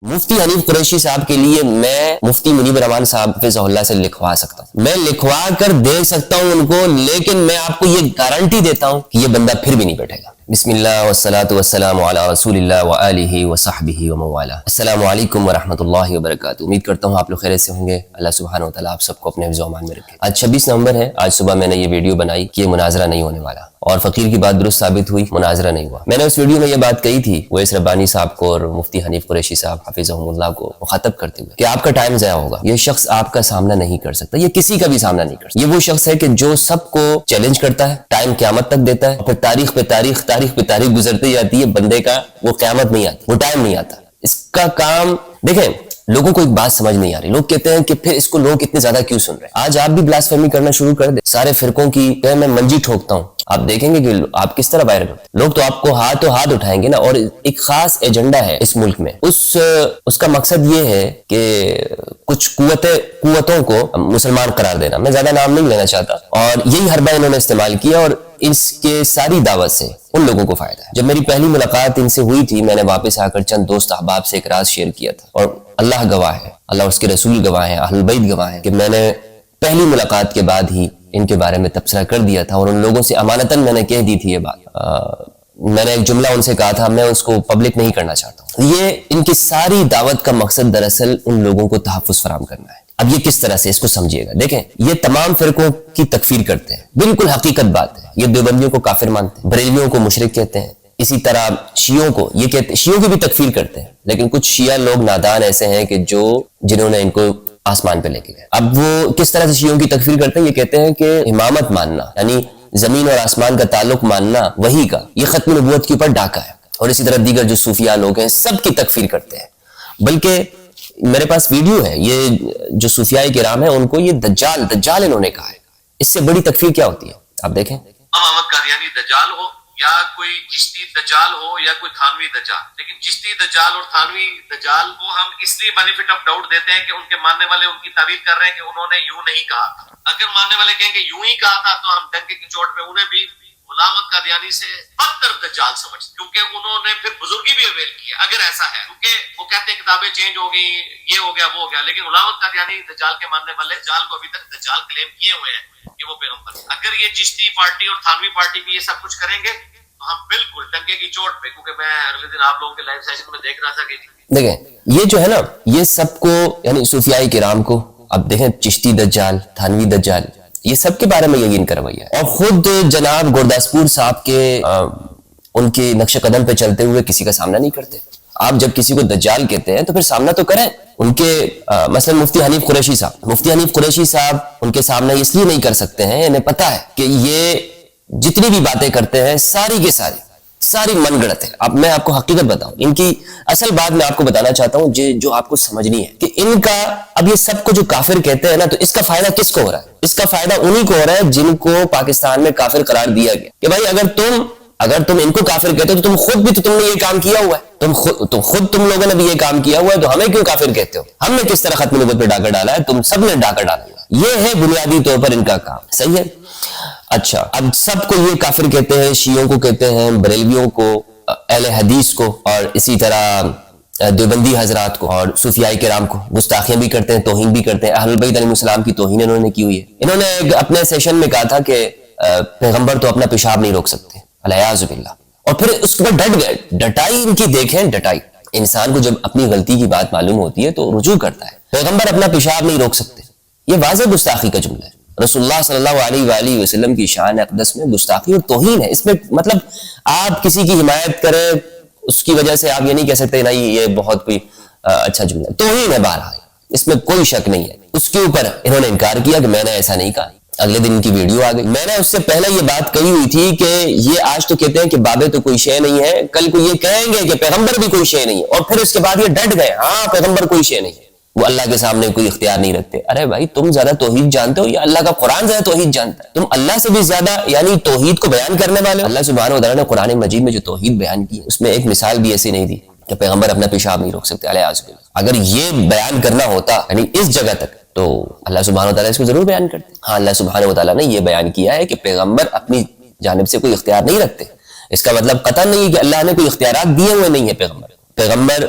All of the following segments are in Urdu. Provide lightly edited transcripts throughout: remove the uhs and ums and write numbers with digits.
مفتی حنیف قریشی صاحب کے لیے میں مفتی منیب الرحمان صاحب حفظہ اللہ سے لکھوا سکتا ہوں، میں لکھوا کر دے سکتا ہوں ان کو، لیکن میں آپ کو یہ گارنٹی دیتا ہوں کہ یہ بندہ پھر بھی نہیں بیٹھے گا۔ بسم اللہ والصلاة والسلام علی رسول اللہ وآلہ وصحبہ ومن والہ۔ السلام علیکم ورحمۃ اللہ وبرکاتہ۔ امید کرتا ہوں آپ لوگ خیریت سے ہوں گے۔ اللہ سبحانہ و تعالیٰ آپ سب کو اپنے حفظ و امان میں رکھے۔ آج 26 نومبر ہے۔ آج صبح میں نے یہ ویڈیو بنائی کہ یہ مناظرہ نہیں ہونے والا، اور فقیر کی بات درست ثابت ہوئی، مناظرہ نہیں ہوا۔ میں نے اس ویڈیو میں یہ بات کہی تھی اویس ربانی صاحب کو اور مفتی حنیف قریشی صاحب حفظہم اللہ کو مخاطب کرتے ہوئے کہ آپ کا ٹائم ضائع ہوگا، یہ شخص آپ کا سامنا نہیں کر سکتا، یہ کسی کا بھی سامنا نہیں کر سکتا۔ یہ وہ شخص ہے کہ جو سب کو چیلنج کرتا ہے، ٹائم قیامت تک دیتا ہے، پھر تاریخ پہ تاریخ گزرتی جاتی ہے، بندے کا وہ قیامت نہیں آتی، وہ ٹائم نہیں آتا۔ اس کا کام دیکھیں، لوگوں کو ایک بات سمجھ نہیں آ رہی، لوگ کہتے ہیں کہ پھر اس کو لوگ اتنے زیادہ کیوں سن رہے ہیں۔ آج آپ بھی بلاسفیمی کرنا شروع کر دیں، سارے فرقوں کی کہ میں منجی ٹھوکتا ہوں، آپ دیکھیں گے کہ آپ کس طرح وائرل ہوتے ہیں۔ لوگ تو آپ کو ہاتھ اٹھائیں گے نا، اور ایک خاص ایجنڈا ہے اس ملک میں، اس کا مقصد یہ ہے کہ کچھ قوتوں کو مسلمان قرار دینا۔ میں زیادہ نام نہیں لینا چاہتا، اور یہی حربہ انہوں نے استعمال کیا، اور اس کے ساری دعوت سے ان لوگوں کو فائدہ ہے۔ جب میری پہلی ملاقات ان سے ہوئی تھی، میں نے واپس آ کر چند دوست احباب سے ایک راز شیئر کیا تھا، اور اللہ گواہ ہے، اللہ اس کے رسول گواہ ہیں، اہل بیت گواہ ہیں کہ میں نے پہلی ملاقات کے بعد ہی ان کے بارے میں تبصرہ کر دیا تھا، اور ان لوگوں سے امانتاً میں نے کہہ دی تھی یہ بات۔ میں نے ایک جملہ ان سے کہا تھا، میں اس کو پبلک نہیں کرنا چاہتا ہوں۔ یہ ان کی ساری دعوت کا مقصد دراصل ان لوگوں کو تحفظ فراہم کرنا ہے۔ اب یہ کس طرح سے، اس کو سمجھیے گا۔ دیکھیں، یہ تمام فرقوں کی تکفیر کرتے ہیں، بالکل حقیقت بات ہے۔ یہ دیوبندیوں کو کافر مانتے ہیں، بریلویوں کو مشرک کہتے ہیں، اسی طرح شیعوں کو یہ کہتے ہیں، شیعوں کی بھی تکفیر کرتے ہیں، لیکن کچھ شیعہ لوگ نادان ایسے ہیں کہ جنہوں نے ان کو آسمان پہ لے کے گئے۔ اب وہ کس طرح سے شیعوں کی تکفیر کرتے ہیں؟ یہ کہتے ہیں کہ امامت ماننا، یعنی زمین اور آسمان کا تعلق ماننا وحی کا، یہ ختم نبوت کے اوپر ڈاکہ ہے۔ اور اسی طرح دیگر جو صوفیاء لوگ ہیں، سب کی تکفیر کرتے ہیں۔ بلکہ میرے پاس ویڈیو ہے، یہ جو صوفیاء کرام ہیں ان کو یہ دجال انہوں نے کہا ہے۔ اس سے بڑی تکفیر کیا ہوتی ہے؟ آپ دیکھیں، احمد قادیانی دجال ہو، یا کوئی چشتی دجال ہو، یا کوئی تھانوی دجال، لیکن چشتی دجال اور تھانوی دجال کو ہم اس لیے بینیفٹ آف ڈاؤٹ دیتے ہیں کہ ان کے ماننے والے ان کی تعویل کر رہے ہیں کہ انہوں نے یوں نہیں کہا تھا۔ اگر ماننے والے کہیں کہ یوں ہی کہا تھا تو ہم ڈنکے کی چوٹ پہ انہیں بھی غلام احمد قادیانی سے بدتر دجال سمجھتے، کیونکہ انہوں نے پھر بزرگی بھی اویل کی ہے اگر ایسا ہے، کیونکہ وہ کہتے ہیں کتابیں چینج ہو گئی، یہ ہو گیا وہ ہو گیا، لیکن غلام احمد قادیانی دجال کے ماننے والے دجال کو ابھی تک دجال کلیم کیے ہوئے ہیں کہ وہ پیغمبر۔ اگر یہ چشتی پارٹی اور تھانوی پارٹی بھی یہ سب کچھ کریں گے تو ہم بالکل ڈنکے کی چوٹ پہ، کیونکہ میں اگلے دن آپ لوگوں کے لائیو سیشن میں دیکھ رہا تھا کہ دیکھیں یہ جو ہے نا، یہ سب کو یعنی صوفیاء کرام کو، اب دیکھیں چشتی دجال، تھانوی دجال، یہ سب کے بارے میں یقین کرویا ہے، اور خود جناب گورداسپور صاحب کے ان کے نقش قدم پہ چلتے ہوئے کسی کا سامنا نہیں کرتے۔ آپ جب کسی کو دجال کہتے ہیں تو پھر سامنا تو کریں۔ ان کے مثلا مفتی حنیف قریشی صاحب ان کے سامنے اس لیے نہیں کر سکتے ہیں، انہیں پتا ہے کہ یہ جتنی بھی باتیں کرتے ہیں ساری کی ساری من گڑت ہے۔ اب میں آپ کو حقیقت بتاؤں، ان کی اصل بات میں آپ کو بتانا چاہتا ہوں جو آپ کو سمجھنی ہے، کہ ان کا اب یہ سب کو جو کافر کہتے ہیں نا، تو اس کا فائدہ کس کو ہو رہا ہے؟ اس کا فائدہ انہی کو ہو رہا ہے جن کو پاکستان میں کافر قرار دیا گیا، کہ بھائی اگر تم ان کو کافر کہتے ہو تو تم نے یہ کام کیا ہوا ہے، تم لوگوں نے بھی یہ کام کیا ہوا ہے، تو ہمیں کیوں کافر کہتے ہو؟ ہم نے کس طرح ختم نبوت پہ ڈاکہ ڈالا ہے؟ تم سب نے ڈاکہ ڈالا ہے۔ یہ ہے بنیادی طور پر ان کا کام، صحیح ہے؟ اچھا، اب سب کو یہ کافر کہتے ہیں، شیعوں کو کہتے ہیں، بریلویوں کو، اہل حدیث کو، اور اسی طرح دیوبندی حضرات کو اور صوفیاء کرام کو گستاخیاں بھی کرتے ہیں، توہین بھی کرتے ہیں۔ اہل بیت علیہ السلام کی توہین انہوں نے کی ہوئی ہے۔ انہوں نے اپنے سیشن میں کہا تھا کہ پیغمبر تو اپنا پیشاب نہیں روک سکتے، الیاذ باللہ، اور پھر اس پر ڈٹ گئے۔ ڈٹائی ان کی دیکھیں، ڈٹائی۔ انسان کو جب اپنی غلطی کی بات معلوم ہوتی ہے تو رجوع کرتا ہے۔ پیغمبر اپنا پیشاب نہیں روک سکتے، یہ واضح گستاخی کا جملہ ہے۔ رسول اللہ صلی اللہ علیہ وآلہ وسلم کی شان اقدس میں گستاخی اور توہین ہے۔ اس میں مطلب آپ کسی کی حمایت کریں، اس کی وجہ سے آپ یہ نہیں کہہ سکتے نہیں یہ بہت کوئی اچھا جملہ ہے، توہین ہے بہرحال، اس میں کوئی شک نہیں ہے۔ اس کے اوپر انہوں نے انکار کیا کہ میں نے ایسا نہیں کہا۔ اگلے دن ان کی ویڈیو آ گئی۔ میں نے اس سے پہلے یہ بات کہی ہوئی تھی کہ یہ آج تو کہتے ہیں کہ بابے تو کوئی شے نہیں ہے، کل کو یہ کہیں گے کہ پیغمبر بھی کوئی شے نہیں ہے، اور پھر اس کے بعد یہ ڈٹ گئے، ہاں پیغمبر کوئی شے نہیں ہے، وہ اللہ کے سامنے کوئی اختیار نہیں رکھتے۔ ارے بھائی، تم زیادہ توحید جانتے ہو یا اللہ کا قرآن زیادہ توحید جانتا ہے؟ تم اللہ سے بھی زیادہ یعنی توحید کو بیان کرنے والے ہو۔ اللہ سبحانہ و تعالیٰ نے قرآن مجید میں جو توحید بیان کی ہے، اس میں ایک مثال بھی ایسی نہیں دی کہ پیغمبر اپنا پیشاب نہیں روک سکتے، الیاذ باللہ۔ اگر یہ بیان کرنا ہوتا یعنی اس جگہ تک، تو اللہ سبحانہ و تعالیٰ اس کو ضرور بیان کرتے۔ ہاں، اللہ سبحانہ و تعالیٰ نے یہ بیان کیا ہے کہ پیغمبر اپنی جانب سے کوئی اختیار نہیں رکھتے۔ اس کا مطلب قطعا نہیں ہے کہ اللہ نے کوئی اختیارات دیے ہوئے نہیں ہے۔ پیغمبر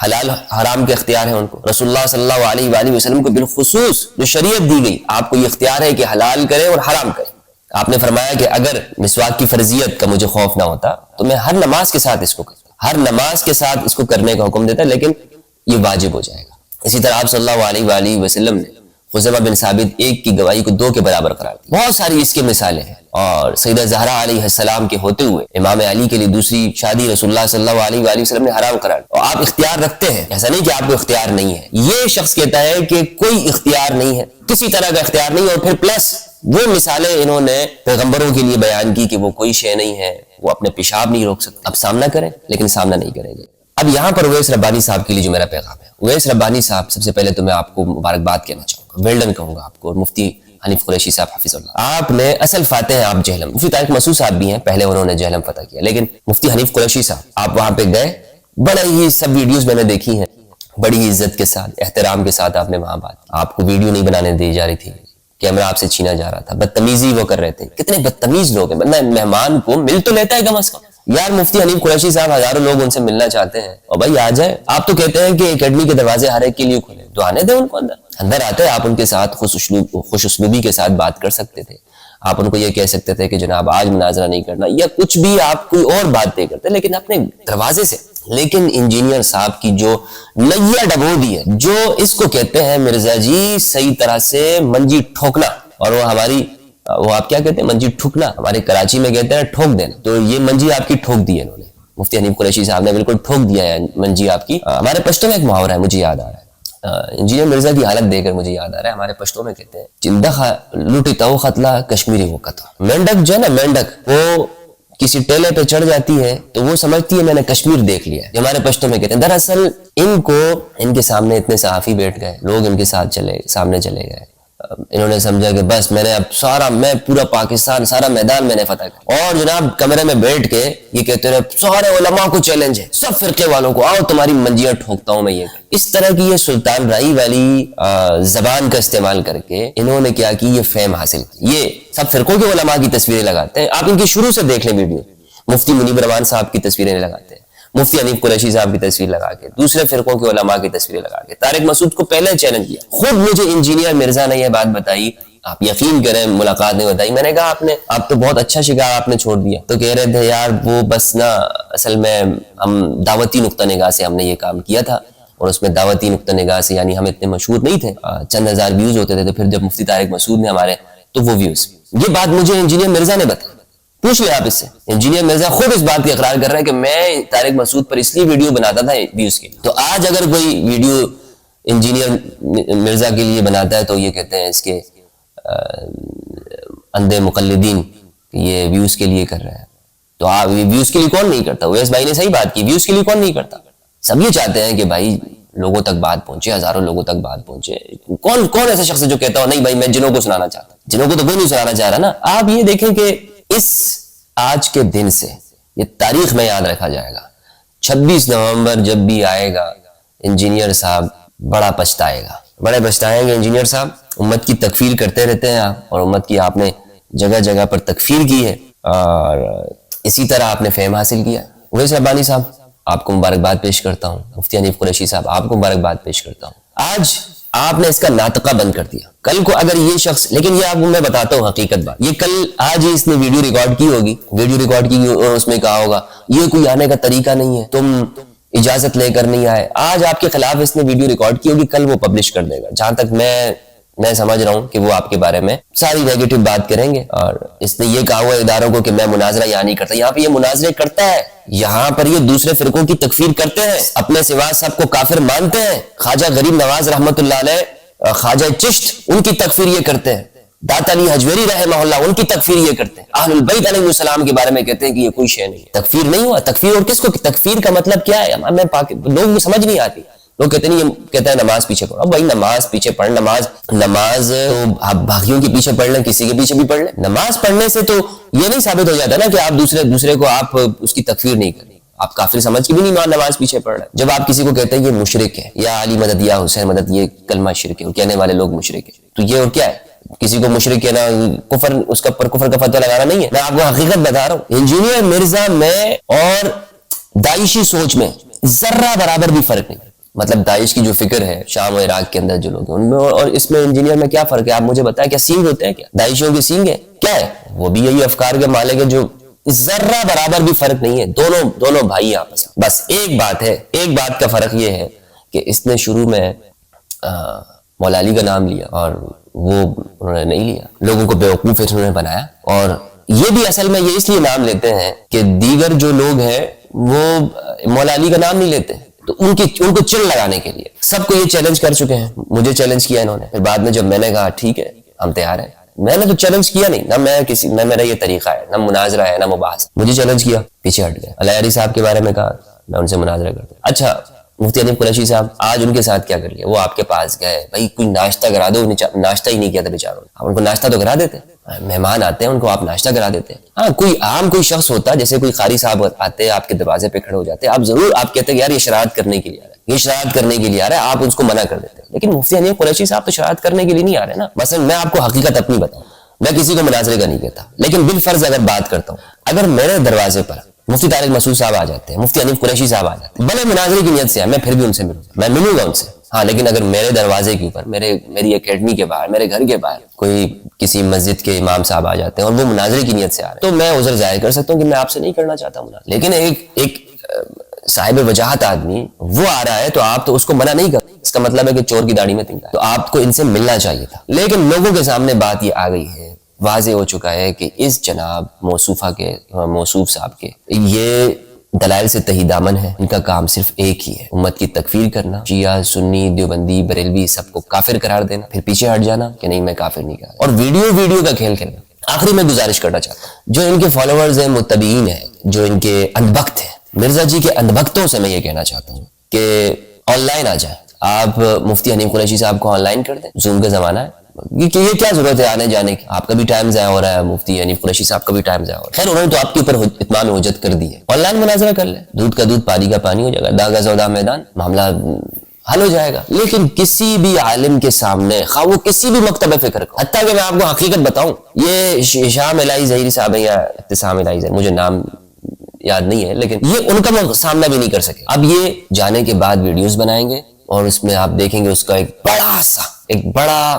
حلال حرام کے اختیار ہیں ان کو. رسول اللہ صلی اللہ علیہ وآلہ وسلم کو بالخصوص جو شریعت دی گئی آپ کو یہ اختیار ہے کہ حلال کریں اور حرام کریں. آپ نے فرمایا کہ اگر مسواک کی فرضیت کا مجھے خوف نہ ہوتا تو میں ہر نماز کے ساتھ اس کو کرتا, ہر نماز کے ساتھ اس کو کرنے کا حکم دیتا, لیکن یہ واجب ہو جائے گا. اسی طرح آپ صلی اللہ علیہ وآلہ وسلم نے خزیمہ بن ثابت ایک کی گواہی کو 2 کے برابر قرار دی. بہت ساری اس کے مثالیں ہیں. اور سیدہ زہرا علیہ السلام کے ہوتے ہوئے امام علی کے لیے دوسری شادی رسول اللہ صلی اللہ علیہ وآلہ وسلم نے حرام قرار دی. اور آپ اختیار رکھتے ہیں, ایسا نہیں کہ آپ کو اختیار نہیں ہے. یہ شخص کہتا ہے کہ کوئی اختیار نہیں ہے, کسی طرح کا اختیار نہیں, اور پھر پلس وہ مثالیں انہوں نے پیغمبروں کے لیے بیان کی کہ وہ کوئی شے نہیں ہے, وہ اپنے پیشاب نہیں روک سکتے. اب سامنا کریں لیکن سامنا نہیں کریں گے. اب یہاں پر اویس ربانی صاحب کے لیے جو میرا پیغام ہے, اویس ربانی صاحب سب سے پہلے تو میں آپ کو مبارکباد کہنا چاہوں گا, ویل ڈن کہوں گا آپ کو. اور مفتی حنیف قریشی صاحب حفظ اللہ, آپ نے اصل فاتح ہیں آپ جہلم. مفتی طارق مسعود صاحب بھی ہیں, پہلے انہوں نے جہلم فتح کیا, لیکن مفتی حنیف قریشی صاحب آپ وہاں پہ گئے, بڑا ہی سب ویڈیوز میں نے دیکھی ہیں, بڑی ہی عزت کے ساتھ احترام کے ساتھ آپ نے وہاں بات. آپ کو ویڈیو نہیں بنانے دی جا رہی تھی, کیمرہ آپ سے چھینا جا رہا تھا, بدتمیزی وہ کر رہے تھے. کتنے بدتمیز لوگ ہیں, بندہ مہمان کو مل تو لیتا ہے کم از کم. یار مفتی حنیف قریشی صاحب ہزاروں لوگ ان سے ملنا چاہتے ہیں, اور بھائی آ جائے. آپ تو کہتے ہیں کہ اکیڈمی کے دروازے ہر ایک کے لیے کھلے, تو آنے دیں ان کو اندر آتے ہیں. آپ ان کے ساتھ خوش اسلوبی کے ساتھ بات کر سکتے تھے. آپ ان کو یہ کہہ سکتے تھے کہ جناب آج مناظرہ نہیں کرنا, یا کچھ بھی آپ کوئی اور بات طے کرتے, لیکن اپنے دروازے سے. لیکن انجینئر صاحب کی جو نیا ڈبو دی ہے, جو اس کو کہتے ہیں مرزا جی صحیح طرح سے منجی ٹھوکنا, اور وہ ہماری وہ آپ کیا کہتے ہیں منجی ٹھوکنا, ہمارے کراچی میں کہتے ہیں ٹھوک دینا. تو یہ منجی آپ کی ٹھوک دی ہے انہوں نے, مفتی حنیف قریشی صاحب نے بالکل ٹھوک دیا ہے منجی آپ کی. ہمارے پشتوں میں ایک محاورہ ہے, مجھے یاد آ رہا ہے, انجینئر مرزا کی حالت دیکھ کر مجھے یاد آ رہا ہے. ہمارے پشتوں میں کہتے ہیں چندہ لوٹی تو خطلا کشمیری وہ کتا. مینڈک جو ہے نا, مینڈک وہ کسی ٹیلے پہ چڑھ جاتی ہے تو وہ سمجھتی ہے میں نے کشمیر دیکھ لیا. ہمارے پشتوں میں کہتے ہیں دراصل ان کے سامنے اتنے صحافی بیٹھ گئے, لوگ ان کے ساتھ سامنے چلے گئے, انہوں نے سمجھا کہ بس میں نے اب میں پورا پاکستان سارا میدان میں نے فتح کیا. اور جناب کمرے میں بیٹھ کے یہ کہتے رہے سارے علماء کو چیلنج ہے, سب فرقے والوں کو, آؤ تمہاری منجیاں ٹھوکتا ہوں میں. یہ اس طرح کی یہ سلطان رائی والی زبان کا استعمال کر کے انہوں نے کیا کی, یہ فیم حاصل کی. یہ سب فرقوں کے علماء کی تصویریں لگاتے ہیں, آپ ان کی شروع سے دیکھ لیں ویڈیو. مفتی منیب رحمان صاحب کی تصویریں لگاتے ہیں, مفتی حنیف قریشی صاحب کی تصویر لگا کے, دوسرے فرقوں کے علماء کی تصویریں لگا کے. طارق مسعود کو پہلے چیلنج کیا. خود مجھے انجینئر مرزا نے یہ بات بتائی, آپ یقین کریں ملاقات نے بتائی. میں نے کہا آپ تو بہت اچھا شکار آپ نے چھوڑ دیا. تو کہہ رہے تھے یار وہ بس نا اصل میں ہم دعوتی نقطہ نگاہ سے ہم نے یہ کام کیا تھا, اور اس میں دعوتی نقطہ نگاہ سے یعنی ہم اتنے مشہور نہیں تھے, چند ہزار ویوز ہوتے تھے. تو پھر جب مفتی طارق مسعود نے ہمارے تو وہ ویوز. یہ بات مجھے انجینئر مرزا نے بتائی, پوچھ لیں آپ اس سے. انجینئر مرزا خود اس بات کی اقرار کر رہا ہے کہ میں طارق مسعود پر اس لیے ویڈیو بناتا تھا ویوز کے. تو آج اگر کوئی ویڈیو انجینئر مرزا کے لیے بناتا ہے تو یہ کہتے ہیں اس کے اندھے مقلدین یہ ویوز کے لیے کر رہے ہیں. تو آپ ویوز کے لیے کون نہیں کرتا؟ اویس بھائی نے صحیح بات کی, ویوز کے لیے کون نہیں کرتا؟ سب یہ چاہتے ہیں کہ بھائی لوگوں تک بات پہنچے, ہزاروں لوگوں تک بات پہنچے. کون ایسا شخص ہے جو کہتا ہو نہیں بھائی میں جنوں کو سنانا چاہتا ہوں؟ جنوں کو تو کوئی نہیں سنانا چاہ رہا نا. آپ یہ دیکھیں کہ اس آج کے دن سے یہ تاریخ میں یاد رکھا جائے گا, 26 نومبر جب بھی آئے گا انجینئر صاحب بڑا پچھتائے گا, بڑے پچھتائیں گے انجینئر صاحب. امت کی تکفیر کرتے رہتے ہیں آپ, اور امت کی آپ نے جگہ جگہ پر تکفیر کی ہے, اور اسی طرح آپ نے فہم حاصل کیا. اویس ربانی صاحب آپ کو مبارکباد پیش کرتا ہوں, مفتی حنیف قریشی صاحب آپ کو مبارکباد پیش کرتا ہوں. آج آپ نے اس کا ناطقہ بند کر دیا. کل کو اگر یہ شخص, لیکن یہ آپ کو میں بتاتا ہوں حقیقت بات, یہ کل آج ہی اس نے ویڈیو ریکارڈ کی ہوگی, اور اس میں کہا ہوگا یہ کوئی آنے کا طریقہ نہیں ہے, تم اجازت لے کر نہیں آئے. آج آپ کے خلاف اس نے ویڈیو ریکارڈ کی ہوگی, کل وہ پبلش کر دے گا. جہاں تک میں سمجھ رہا ہوں کہ وہ آپ کے بارے میں ساری نیگیٹو بات کریں گے. اور اس نے یہ کہا ہوا اداروں کو کہ میں مناظرہ یہاں نہیں کرتا. یہاں پہ یہ مناظرے کرتا ہے, یہاں پر یہ دوسرے فرقوں کی تکفیر کرتے ہیں, اپنے سوا سب کو کافر مانتے ہیں. خواجہ غریب نواز رحمت اللہ علیہ, خواجہ چشت, ان کی تکفیر یہ کرتے ہیں. داتا علی حجویری رحمہ اللہ, ان کی تکفیر یہ کرتے ہیں. اہل البیت علیہ السلام کے بارے میں کہتے ہیں کہ یہ کوئی شے نہیں ہے. تکفیر نہیں ہوا. تکفیر اور کس کو, تکفیر کا مطلب کیا ہے لوگ سمجھ نہیں آتی. لوگ کہتے ہیں کہتا ہے نماز پیچھے پڑھو. بھائی نماز پیچھے پڑھ, نماز آپ بھاگیوں کے پیچھے پڑھ لیں, کسی کے پیچھے بھی پڑھ لیں. نماز پڑھنے سے تو یہ نہیں ثابت ہو جاتا نا کہ آپ دوسرے کو آپ اس کی تکفیر نہیں کریں. آپ کافر سمجھ کے بھی نہیں نماز پیچھے پڑھ رہے ہیں. جب آپ کسی کو کہتے ہیں یہ مشرک ہے, یا علی مدد یا حسین مدد, یہ کلمہ شرک ہے, کہنے والے لوگ مشرک ہے, تو یہ اور کیا ہے؟ کسی کو مشرک کہنا کفر, اس کا پر کفر کا فتویٰ لگانا نہیں ہے. میں آپ کو حقیقت بتا رہا ہوں. انجینئر مرزا میں اور داعشی سوچ میں ذرہ برابر بھی فرق نہیں. مطلب داعش کی جو فکر ہے شام و عراق کے اندر جو لوگ ہیں ان میں اور اس میں انجینئر میں کیا فرق ہے آپ مجھے بتائیں. کیا سینگ ہوتے ہیں کیا داعشیوں کے سینگ ہے کیا ہے؟ وہ بھی یہی افکار کے مالک ہے جو ذرہ برابر بھی فرق نہیں ہے. دونوں بھائی ہیں آپس میں. بس ایک بات ہے, ایک بات کا فرق یہ ہے کہ اس نے شروع میں مولا علی کا نام لیا اور وہ انہوں نے نہیں لیا, لوگوں کو بیوقوف انہوں نے بنایا. اور یہ بھی اصل میں یہ اس لیے نام لیتے ہیں کہ دیگر جو لوگ ہیں وہ مولا علی کا نام نہیں لیتے, تو ان کو چل لگانے کے لیے سب کو یہ چیلنج کر چکے ہیں. مجھے چیلنج کیا انہوں نے, پھر بعد میں جب میں نے کہا ٹھیک ہے ہم تیار ہیں, میں نے تو چیلنج کیا نہیں, نہ میرا یہ طریقہ ہے, نہ مناظرہ ہے, نہ مباحث. مجھے چیلنج کیا, پیچھے ہٹ گئے. علیہ صاحب کے بارے میں کہا میں ان سے مناظرہ کرتا ہوں. اچھا مفتی حنیف قریشی صاحب آج ان کے ساتھ کیا کر لیا, وہ آپ کے پاس گئے, بھائی کوئی ناشتہ کرا دو, ناشتہ ہی نہیں کیا تھا بیچاروں نے, آپ ان کو ناشتہ تو کرا دیتے, مہمان آتے ہیں ان کو آپ ناشتہ کرا دیتے. ہاں کوئی شخص ہوتا ہے جیسے کوئی قاری صاحب آتے ہیں آپ کے دروازے پہ کھڑے ہو جاتے ہیں, آپ ضرور آپ کہتے ہیں یار یہ شرارت کرنے کے لیے آ رہا ہے, یہ شرارت کرنے کے لیے آ رہا ہے, آپ اس کو منع کر دیتے ہیں. لیکن مفتی حنیف قریشی صاحب تو شرارت کرنے کے لیے نہیں آ رہے نا. مثلا میں آپ کو حقیقت اپنی بتاؤں, میں کسی کو مناظرے کا نہیں کہتا, لیکن بالفرض اگر بات کرتا ہوں, اگر میرے دروازے پر مفتی طارق مسعود صاحب آ جاتے ہیں, مفتی حنیف قریشی صاحب آ جاتے ہیں, بھلے مناظرے کی نیت سے ہے, میں پھر بھی ان سے میں ملوں گا ان سے. ہاں لیکن اگر میرے دروازے کے اوپر میری اکیڈمی کے باہر, میرے گھر کے باہر کوئی کسی مسجد کے امام صاحب آ جاتے ہیں اور وہ مناظرے کی نیت سے آ رہے ہیں, تو میں عذر ظاہر کر سکتا ہوں کہ میں آپ سے نہیں کرنا چاہتا ہوں. لیکن ایک صاحب وجاہت آدمی وہ آ رہا ہے تو آپ تو اس کو منع نہیں کرتے, اس کا مطلب ہے کہ چور کی داڑھی میں تنکا ہے, تو آپ کو ان سے ملنا چاہیے تھا. لیکن لوگوں کے سامنے بات یہ آ گئی ہے, واضح ہو چکا ہے کہ اس جناب موصوف صاحب کے یہ دلائل سے تہی دامن ہے. ان کا کام صرف ایک ہی ہے, امت کی تکفیر کرنا, شیعہ سنی دیوبندی بریلوی سب کو کافر قرار دینا, پھر پیچھے ہٹ جانا کہ نہیں میں کافر نہیں کرا, اور ویڈیو کا کھیل کھیلنا. آخری میں گزارش کرنا چاہتا ہوں جو ان کے فالوورز ہیں, متبعین ہیں, جو ان کے اندبخت ہیں, مرزا جی کے اندبختوں سے میں یہ کہنا چاہتا ہوں کہ آن لائن آ جائیں. آپ مفتی حنیف قریشی صاحب کو آن لائن کر دیں, زوم کا زمانہ ہے, یہ کیا ضرورت ہے آنے جانے کی, آپ کا بھی ٹائم ضائع ہو رہا ہے, مفتی حنیف قریشی صاحب کا بھی ٹائم ضائع ہو رہا ہے. خیر انہوں نے تو آپ کے اوپر اتمام حجت کر دی ہے, آن لائن مناظرہ کر لیں, دودھ کا دودھ پانی کا پانی ہو جائے گا, داغا سودا میدان, معاملہ حل ہو جائے گا. لیکن کسی بھی عالم کے سامنے, خواہ وہ کسی بھی مکتب فکر کو, حتیٰ کہ میں آپ کو حقیقت بتاؤں, یہ شام الہی ظہیری صاحب ہیں یا ابتسام الہی ظہیری, مجھے نام یاد نہیں ہے, لیکن یہ ان کا سامنا بھی نہیں کر سکے. اب یہ جانے کے بعد ویڈیوز بنائیں گے اور اس میں آپ دیکھیں گے اس کا ایک بڑا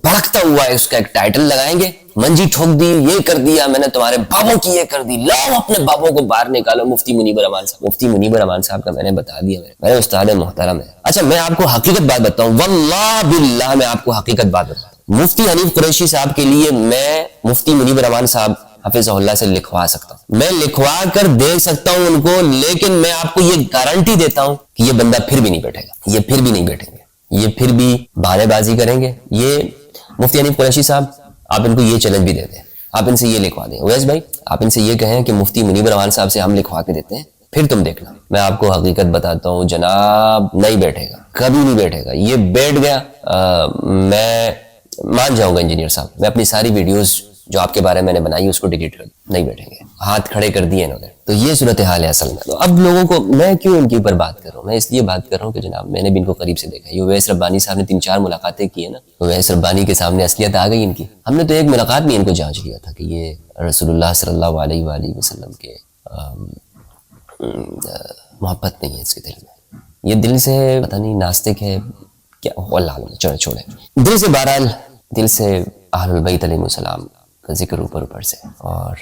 بھڑکتا ہوا ہے, اس کا ایک ٹائٹل لگائیں گے, منجی ٹھوک دی, یہ کر دیا میں نے, تمہارے بابوں کی یہ کر دی, لاؤ اپنے بابوں کو باہر نکالو. مفتی منیب الرحمان صاحب, مفتی منیب الرحمان صاحب کا میں نے بتا دیا, میرے استاد محترم ہے. اچھا میں آپ کو حقیقت بات بتاؤں, واللہ باللہ میں آپ کو حقیقت بات بتاؤں, مفتی حنیف قریشی صاحب کے لیے میں مفتی منیب الرحمان صاحب حفظہ اللہ سے لکھوا سکتا ہوں, میں لکھوا کر دے سکتا ہوں ان کو, لیکن میں آپ کو یہ گارنٹی دیتا ہوں کہ یہ بندہ پھر بھی نہیں بیٹھے گا, یہ پھر بھی نہیں بیٹھیں گے, یہ پھر بھی بہانے بازی کریں گے. یہ مفتی حنیف قریشی صاحب آپ ان کو یہ چیلنج بھی دے دیں, آپ ان سے یہ لکھوا دیں, اویس بھائی آپ ان سے یہ کہیں کہ مفتی منیب الرحمان صاحب سے ہم لکھوا کے دیتے ہیں, پھر تم دیکھنا. میں آپ کو حقیقت بتاتا ہوں جناب, نہیں بیٹھے گا, کبھی نہیں بیٹھے گا. یہ بیٹھ گیا میں مان جاؤں گا انجینئر صاحب, میں اپنی ساری ویڈیوز جو آپ کے بارے میں نے بنائی اس کو ڈیلیٹ کر دوں, نہیں بیٹھیں گے. ہاتھ کھڑے کر دیے انہوں نے. تو یہ صورتحال ہے اصل میں. تو اب لوگوں کو میں کیوں ان کے اوپر بات کر رہا ہوں, میں اس لیے بات کر رہا ہوں کہ جناب میں نے بھی ان کو قریب سے دیکھا. یہ اویس ربانی صاحب نے 3-4 ملاقاتیں کی ہیں نا, اویس ربانی کے سامنے اصلیت آ گئی ان کی. ہم نے تو ایک ملاقات میں ان کو جانچ لیا تھا کہ یہ رسول اللہ صلی اللہ علیہ وآلہ وسلم کے محبت نہیں ہے اس کے دل میں, یہ دل سے پتہ نہیں ناستک ہے کیا, اللہ چھوڑے دل سے, بہرحال دل سے اہل البیت علیہ السلام کا ذکر اوپر سے. اور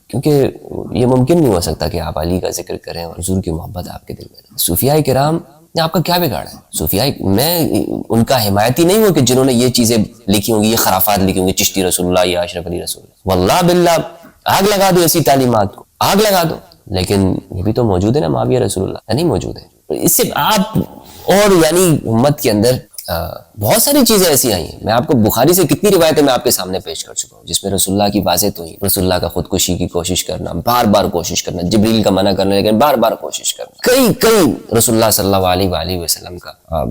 کیونکہ یہ ممکن نہیں ہو سکتا کہ آپ علی کا ذکر کریں اور حضور کی محبت آپ کے دل میں. صوفیاء کرام نے آپ کا کیا بگاڑا ہے؟ صوفیاء, میں ان کا حمایتی نہیں ہوں کہ جنہوں نے یہ چیزیں لکھی ہوں گی, یہ خرافات لکھی ہوں گی, چشتی رسول اللہ یا اشرف علی رسول اللہ, واللہ باللہ آگ لگا دو ایسی تعلیمات کو, آگ لگا دو. لیکن یہ بھی تو موجود ہے نا, معاویہ رسول اللہ نہیں موجود ہے. اس سے آپ اور یعنی امت کے اندر بہت ساری چیزیں ایسی آئی ہیں. میں آپ کو بخاری سے کتنی روایتیں میں آپ کے سامنے پیش کر چکا ہوں جس میں رسول اللہ کی واضح توہین, رسول اللہ کا خودکشی کی کوشش کرنا, بار بار کوشش کرنا, جبریل کا منع کرنا لیکن بار بار کوشش کرنا, کئی رسول اللہ صلی اللہ علیہ وآلہ وسلم کا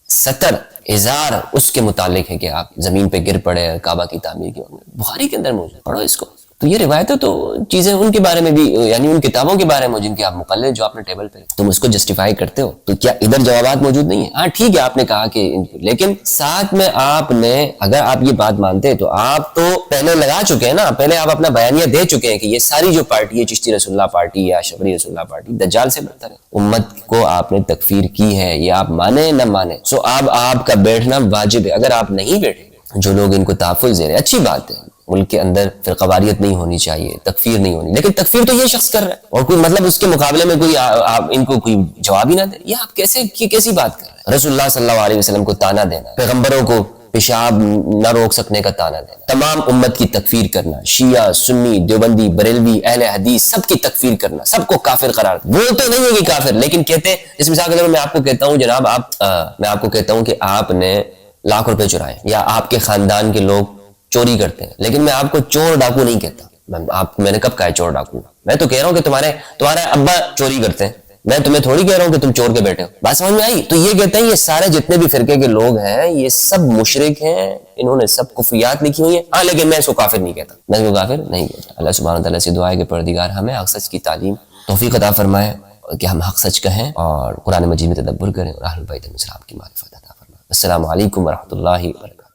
ستر ازار اس کے متعلق ہے کہ آپ زمین پہ گر پڑے, کعبہ کی تعمیر کی. بخاری کے اندر موجود, پڑھو اس کو. تو یہ روایتیں تو چیزیں ان کے بارے میں بھی، یعنی ان کتابوں کے بارے میں جن کے آپ مقلد جو آپ نے ٹیبل پہ تم اس کو جسٹیفائی کرتے ہو، تو کیا ادھر جوابات موجود نہیں ہیں؟ ہاں ٹھیک ہے آپ نے کہا کہ لیکن ساتھ میں آپ نے، اگر آپ یہ بات مانتے تو آپ تو پہلے لگا چکے ہیں نا، پہلے آپ اپنا بیانیہ دے چکے ہیں کہ یہ ساری جو پارٹی ہے، چشتی رسول اللہ پارٹی یا شبری رسول اللہ پارٹی، دجال سے بہتر ہے۔ امت کو آپ نے تکفیر کی ہے، یہ آپ مانے نہ مانے، سو اب آپ کا بیٹھنا واجب ہے۔ اگر آپ نہیں بیٹھے، جو لوگ ان کو تحفظ دے رہے ہیں، اچھی بات ہے، ملک کے اندر فرقواریت نہیں ہونی چاہیے، تکفیر نہیں ہونی، لیکن تکفیر تو یہ شخص کر رہا ہے اور کوئی مطلب اس کے مقابلے میں کوئی آپ ان کو کوئی جواب ہی نہ دے، یہ آپ کیسی بات کر رہے ہیں؟ رسول اللہ صلی اللہ علیہ وسلم کو تانا دینا، پیغمبروں کو پیشاب نہ روک سکنے کا تانا دینا، تمام امت کی تکفیر کرنا، شیعہ، سنی، دیوبندی، بریلوی، اہل حدیث، سب کی تکفیر کرنا، سب کو کافر قرار دینا۔ وہ تو نہیں ہے کہ کافر، لیکن کہتے ہیں، اس مثال کے طور پر میں آپ کو کہتا ہوں جناب، میں آپ کو کہتا ہوں کہ آپ نے لاکھ روپے چرائے یا آپ کے خاندان کے لوگ چوری کرتے ہیں، لیکن میں آپ کو چور ڈاکو نہیں کہتا۔ میں نے کب کہا ہے چور ڈاکو؟ میں تو کہہ رہا ہوں کہ تمہارے ابا چوری کرتے ہیں، میں تمہیں تھوڑی کہہ رہا ہوں کہ تم چور کے بیٹے ہو۔ بات سمجھ میں آئی؟ تو یہ کہتے ہیں یہ سارے جتنے بھی فرقے کے لوگ ہیں یہ سب مشرک ہیں، انہوں نے سب کفریات لکھی ہوئی ہیں، ہاں لیکن میں اس کو کافر نہیں کہتا، میں اس کو کافر نہیں کہتا۔ اللہ سبحانہ وتعالیٰ سے دعا ہے کہ پروردگار ہمیں حق سچ کی تعلیم توفیق عطا فرمائے کہ ہم حق سچ کہیں اور قرآن مجید میں تدبر کریں اور اہل بیت السلام کی معرفت عطا فرمائے۔ السلام علیکم ورحمۃ اللہ وبرکاتہ۔